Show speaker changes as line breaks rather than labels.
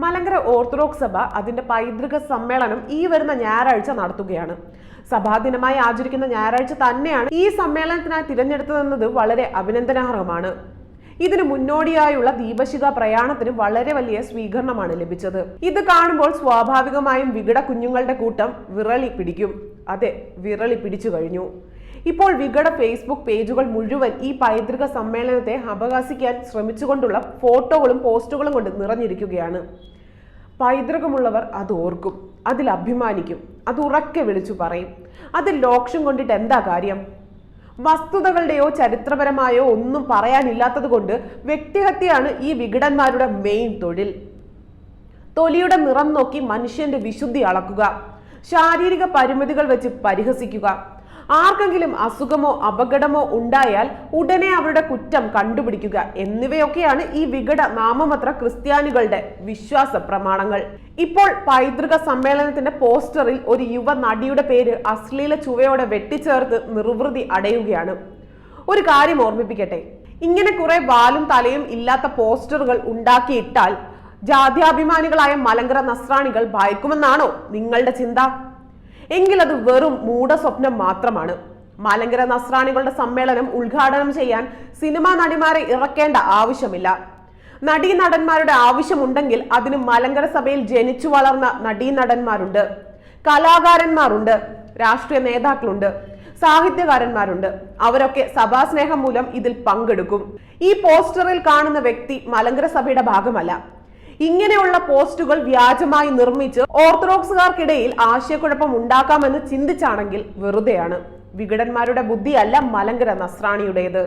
Malankara orthodox സഭ അതിന്റെ പൈതൃക സമ്മേളനം ഈ വരുന്ന ഞായറാഴ്ച നടത്തുകയാണ്. സഭാദിനമായി ആചരിക്കുന്ന ഞായറാഴ്ച തന്നെയാണ് ഈ സമ്മേളനത്തിനായി തിരഞ്ഞെടുത്തതെന്നത് വളരെ അഭിനന്ദനാർഹമാണ്. ഇതിന് മുന്നോടിയായുള്ള ദീപശിഖ പ്രയാണത്തിന് വളരെ വലിയ സ്വീകരണമാണ് ലഭിച്ചത്. ഇത് കാണുമ്പോൾ സ്വാഭാവികമായും വികട കുഞ്ഞുങ്ങളുടെ കൂട്ടം വിറളി പിടിക്കും. അതെ, വിറളി പിടിച്ചു കഴിഞ്ഞു. ഇപ്പോൾ വികട ഫേസ്ബുക്ക് പേജുകൾ മുഴുവൻ ഈ പൈതൃക സമ്മേളനത്തെ അപഹാസിക്കാൻ ശ്രമിച്ചുകൊണ്ടുള്ള ഫോട്ടോകളും പോസ്റ്റുകളും കൊണ്ട് നിറഞ്ഞിരിക്കുകയാണ്. പൈതൃകമുള്ളവർ അത് ഓർക്കും, അതിൽ അഭിമാനിക്കും, അത് ഉറക്കെ വിളിച്ചു പറയും. അതിൽ ലോക്ഷം കൊണ്ടിട്ട് എന്താ കാര്യം? വസ്തുതകളുടെയോ ചരിത്രപരമായോ ഒന്നും പറയാനില്ലാത്തത് കൊണ്ട് വ്യക്തിഹത്യയാണ് ഈ വികടന്മാരുടെ മെയിൻ തൊഴിൽ. തൊലിയുടെ നിറം നോക്കി മനുഷ്യന്റെ വിശുദ്ധി അളക്കുക, ശാരീരിക പരിമിതികൾ വെച്ച് പരിഹസിക്കുക, ആർക്കെങ്കിലും അസുഖമോ അപകടമോ ഉണ്ടായാൽ ഉടനെ അവരുടെ കുറ്റം കണ്ടുപിടിക്കുക എന്നിവയൊക്കെയാണ് ഈ വികട നാമമാത്ര ക്രിസ്ത്യാനികളുടെ വിശ്വാസ പ്രമാണങ്ങൾ. ഇപ്പോൾ പൈതൃക സമ്മേളനത്തിന്റെ പോസ്റ്ററിൽ ഒരു യുവ നടിയുടെ പേര് അശ്ലീല ചുവയോടെ വെട്ടിച്ചേർത്ത് നിർവൃതി അടയുകയാണ്. ഒരു കാര്യം ഓർമ്മിപ്പിക്കട്ടെ, ഇങ്ങനെ കുറെ വാലും തലയും ഇല്ലാത്ത പോസ്റ്ററുകൾ ഉണ്ടാക്കിയിട്ടാൽ ജാത്യാഭിമാനികളായ മലങ്കര നസ്രാണികൾ ഭയക്കുമെന്നാണോ നിങ്ങളുടെ ചിന്ത? എങ്കിൽ അത് വെറും മൂഢസ്വപ്നം മാത്രമാണ്. മലങ്കര നസ്രാണികളുടെ സമ്മേളനം ഉദ്ഘാടനം ചെയ്യാൻ സിനിമാ നടിമാരെ ഇറക്കേണ്ട ആവശ്യമില്ല. നടീനടന്മാരുടെ ആവശ്യമുണ്ടെങ്കിൽ അതിന് മലങ്കര സഭയിൽ ജനിച്ചു വളർന്ന നടീനടന്മാരുണ്ട്, കലാകാരന്മാരുണ്ട്, രാഷ്ട്രീയ നേതാക്കളുണ്ട്, സാഹിത്യകാരന്മാരുണ്ട്. അവരൊക്കെ സഭാസ്നേഹം മൂലം ഇതിൽ പങ്കെടുക്കും. ഈ പോസ്റ്ററിൽ കാണുന്ന വ്യക്തി മലങ്കര സഭയുടെ ഭാഗമല്ല. ഇങ്ങനെയുള്ള പോസ്റ്റുകൾ വ്യാജമായി നിർമ്മിച്ച് ഓർത്തഡോക്സുകാർക്കിടയിൽ ആശയക്കുഴപ്പം ഉണ്ടാക്കാമെന്ന് ചിന്തിച്ചാണെങ്കിൽ വെറുതെയാണ്. വികടന്മാരുടെ ബുദ്ധിയല്ല മലങ്കര നസ്രാണിയുടേത്.